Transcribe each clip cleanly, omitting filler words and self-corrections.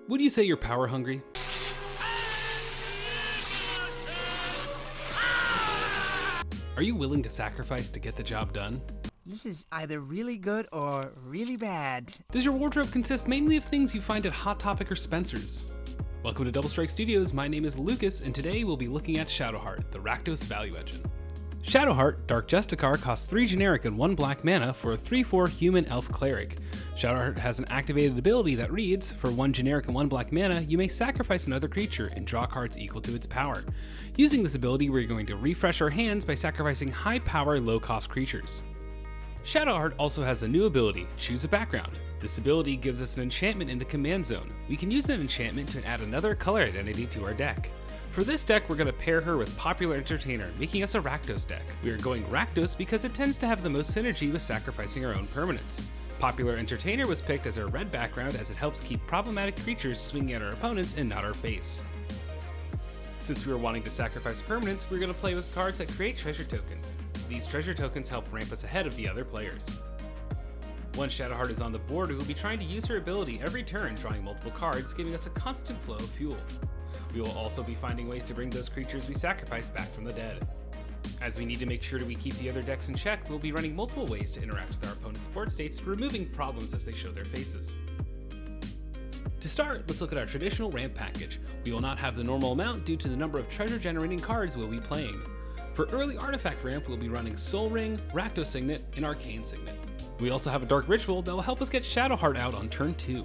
Would you say you're power hungry? Are you willing to sacrifice to get the job done? This is either really good or really bad. Does your wardrobe consist mainly of things you find at Hot Topic or Spencer's? Welcome to Double Strike Studios, my name is Lucas, and today we'll be looking at Shadowheart, the Rakdos value engine. Shadowheart, Dark Justiciar, costs 3 generic and 1 black mana for a 3/4 human elf cleric. Shadowheart has an activated ability that reads, for 1 generic and 1 black mana, you may sacrifice another creature and draw cards equal to its power. Using this ability, we're going to refresh our hands by sacrificing high power, low cost creatures. Shadowheart also has a new ability, Choose a Background. This ability gives us an enchantment in the command zone. We can use that enchantment to add another color identity to our deck. For this deck, we're going to pair her with Popular Entertainer, making us a Rakdos deck. We are going Rakdos because it tends to have the most synergy with sacrificing our own permanents. Popular Entertainer was picked as our red background as it helps keep problematic creatures swinging at our opponents and not our face. Since we were wanting to sacrifice permanents, we're going to play with cards that create treasure tokens. These treasure tokens help ramp us ahead of the other players. Once Shadowheart is on the board, we will be trying to use her ability every turn, drawing multiple cards, giving us a constant flow of fuel. We will also be finding ways to bring those creatures we sacrificed back from the dead. As we need to make sure that we keep the other decks in check, we'll be running multiple ways to interact with our opponent's board states, removing problems as they show their faces. To start, let's look at our traditional ramp package. We will not have the normal amount due to the number of treasure generating cards we'll be playing. For early artifact ramp, we'll be running Soul Ring, Rakdos Signet, and Arcane Signet. We also have a Dark Ritual that will help us get Shadowheart out on turn 2.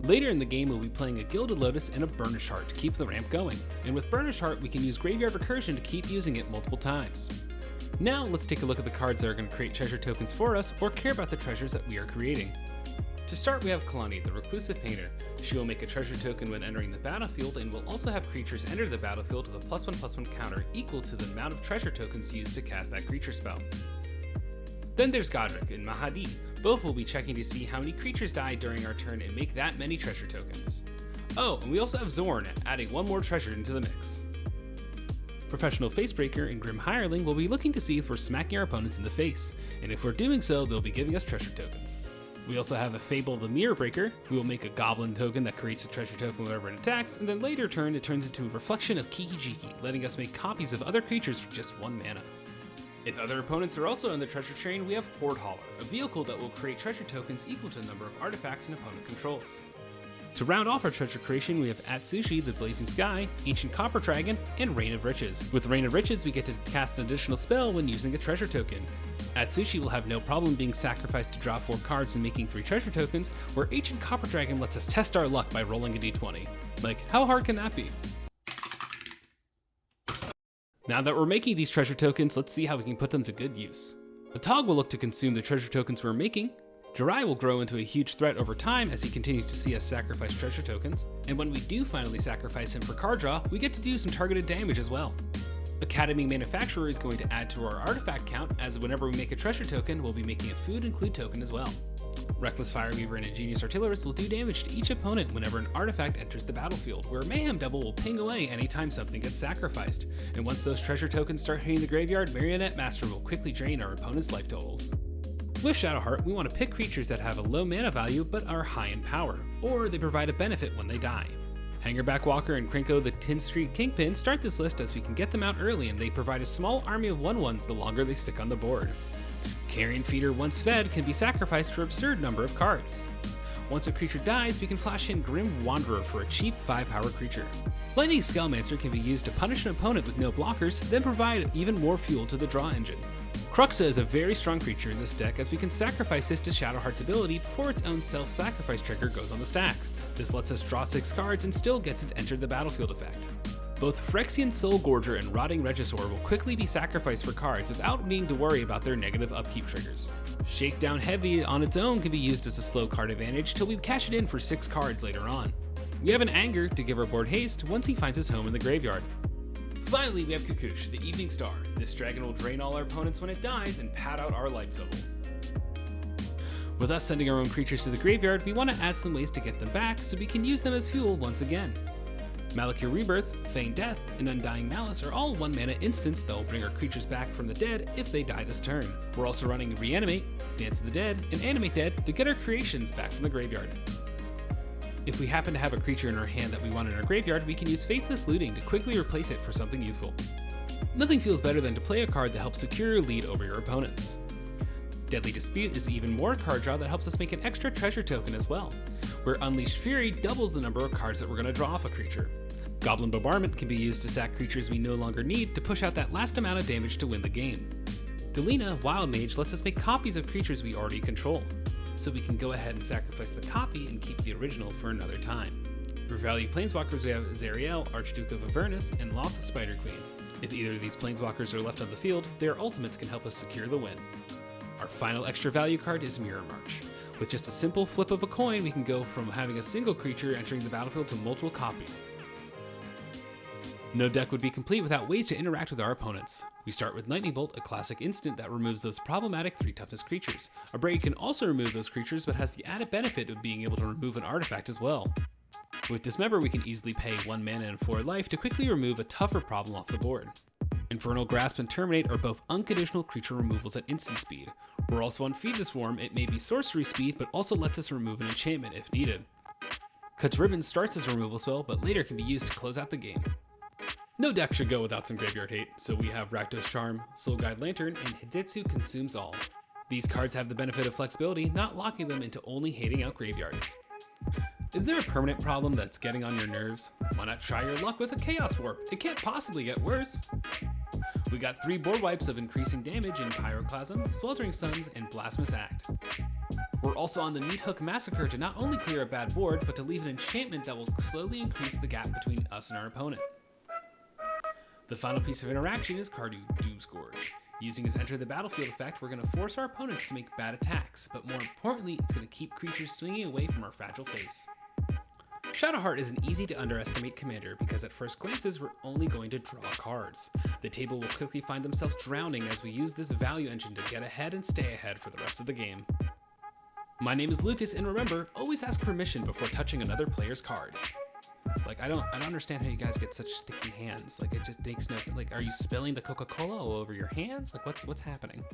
Later in the game, we'll be playing a Gilded Lotus and a Burnish Heart to keep the ramp going, and with Burnish Heart we can use Graveyard Recursion to keep using it multiple times. Now let's take a look at the cards that are going to create treasure tokens for us or care about the treasures that we are creating. To start, we have Kalani, the Reclusive Painter. She will make a treasure token when entering the battlefield and will also have creatures enter the battlefield with a +1/+1 counter equal to the amount of treasure tokens used to cast that creature spell. Then there's Godric and Mahadi. Both will be checking to see how many creatures die during our turn and make that many treasure tokens. Oh, and we also have Zorn, adding 1 more treasure into the mix. Professional Facebreaker and Grim Hireling will be looking to see if we're smacking our opponents in the face, and if we're doing so, they'll be giving us treasure tokens. We also have a Fable the Mirror Breaker, who will make a Goblin token that creates a treasure token whenever it attacks, and then later turn it turns into a reflection of Kiki-Jiki, letting us make copies of other creatures for just 1 mana. If other opponents are also in the treasure train, we have Horde Hauler, a vehicle that will create treasure tokens equal to the number of artifacts an opponent controls. To round off our treasure creation, we have Atsushi, the Blazing Sky, Ancient Copper Dragon, and Rain of Riches. With Rain of Riches, we get to cast an additional spell when using a treasure token. Atsushi will have no problem being sacrificed to draw 4 cards and making 3 treasure tokens, where Ancient Copper Dragon lets us test our luck by rolling a d20. Like, how hard can that be? Now that we're making these treasure tokens, let's see how we can put them to good use. Atog will look to consume the treasure tokens we're making. Jirai will grow into a huge threat over time as he continues to see us sacrifice treasure tokens. And when we do finally sacrifice him for card draw, we get to do some targeted damage as well. Academy Manufacturer is going to add to our artifact count, as whenever we make a treasure token, we'll be making a food include token as well. Reckless Fireweaver and Ingenious Artillerist will do damage to each opponent whenever an artifact enters the battlefield, where Mayhem Double will ping away anytime something gets sacrificed. And once those treasure tokens start hitting the graveyard, Marionette Master will quickly drain our opponent's life totals. With Shadowheart, we want to pick creatures that have a low mana value but are high in power, or they provide a benefit when they die. Hangerback Walker and Krinko the Tin Street Kingpin start this list as we can get them out early and they provide a small army of 1/1s the longer they stick on the board. Carrion Feeder, once fed, can be sacrificed for an absurd number of cards. Once a creature dies, we can flash in Grim Wanderer for a cheap 5-power creature. Lightning Skullmancer can be used to punish an opponent with no blockers, then provide even more fuel to the draw engine. Cruxa is a very strong creature in this deck as we can sacrifice this to Shadowheart's ability before its own self-sacrifice trigger goes on the stack. This lets us draw 6 cards and still gets it to enter the battlefield effect. Both Phyrexian Soul Gorger and Rotting Regisaur will quickly be sacrificed for cards without needing to worry about their negative upkeep triggers. Shakedown Heavy on its own can be used as a slow card advantage till we cash it in for 6 cards later on. We have an Anger to give our board haste once he finds his home in the graveyard. Finally, we have Kukush, the Evening Star. This dragon will drain all our opponents when it dies and pad out our life total. With us sending our own creatures to the graveyard, we want to add some ways to get them back so we can use them as fuel once again. Malakir Rebirth, Feign Death, and Undying Malice are all 1-mana instants that will bring our creatures back from the dead if they die this turn. We're also running Reanimate, Dance of the Dead, and Animate Dead to get our creations back from the graveyard. If we happen to have a creature in our hand that we want in our graveyard, we can use Faithless Looting to quickly replace it for something useful. Nothing feels better than to play a card that helps secure your lead over your opponents. Deadly Dispute is even more card draw that helps us make an extra treasure token as well, where Unleashed Fury doubles the number of cards that we're going to draw off a creature. Goblin Bombardment can be used to sack creatures we no longer need to push out that last amount of damage to win the game. Delina, Wild Mage, lets us make copies of creatures we already control, so we can go ahead and sacrifice the copy and keep the original for another time. For value Planeswalkers, we have Zariel, Archduke of Avernus, and Loth, Spider Queen. If either of these Planeswalkers are left on the field, their ultimates can help us secure the win. Our final extra value card is Mirror March. With just a simple flip of a coin, we can go from having a single creature entering the battlefield to multiple copies. No deck would be complete without ways to interact with our opponents. We start with Lightning Bolt, a classic instant that removes those problematic 3 toughness creatures. A Braid can also remove those creatures, but has the added benefit of being able to remove an artifact as well. With Dismember, we can easily pay 1 mana and 4 life to quickly remove a tougher problem off the board. Infernal Grasp and Terminate are both unconditional creature removals at instant speed. We're also on Feed the Swarm. It may be sorcery speed, but also lets us remove an enchantment if needed. Cut's Ribbon starts as a removal spell, but later can be used to close out the game. No deck should go without some graveyard hate, so we have Rakdos Charm, Soul Guide Lantern, and Hidetsu Consumes All. These cards have the benefit of flexibility, not locking them into only hating out graveyards. Is there a permanent problem that's getting on your nerves? Why not try your luck with a Chaos Warp? It can't possibly get worse. We got 3 board wipes of increasing damage in Pyroclasm, Sweltering Suns, and Blasphemous Act. We're also on the Meat Hook Massacre to not only clear a bad board, but to leave an enchantment that will slowly increase the gap between us and our opponent. The final piece of interaction is Cardu Doomscourge. Using his Enter the Battlefield effect, we're going to force our opponents to make bad attacks, but more importantly, it's going to keep creatures swinging away from our fragile face. Shadowheart is an easy to underestimate commander because at first glances we're only going to draw cards. The table will quickly find themselves drowning as we use this value engine to get ahead and stay ahead for the rest of the game. My name is Lucas, and remember, always ask permission before touching another player's cards. Like, I don't understand how you guys get such sticky hands. Like, it just makes no sense. Like, are you spilling the Coca-Cola all over your hands? Like, what's happening?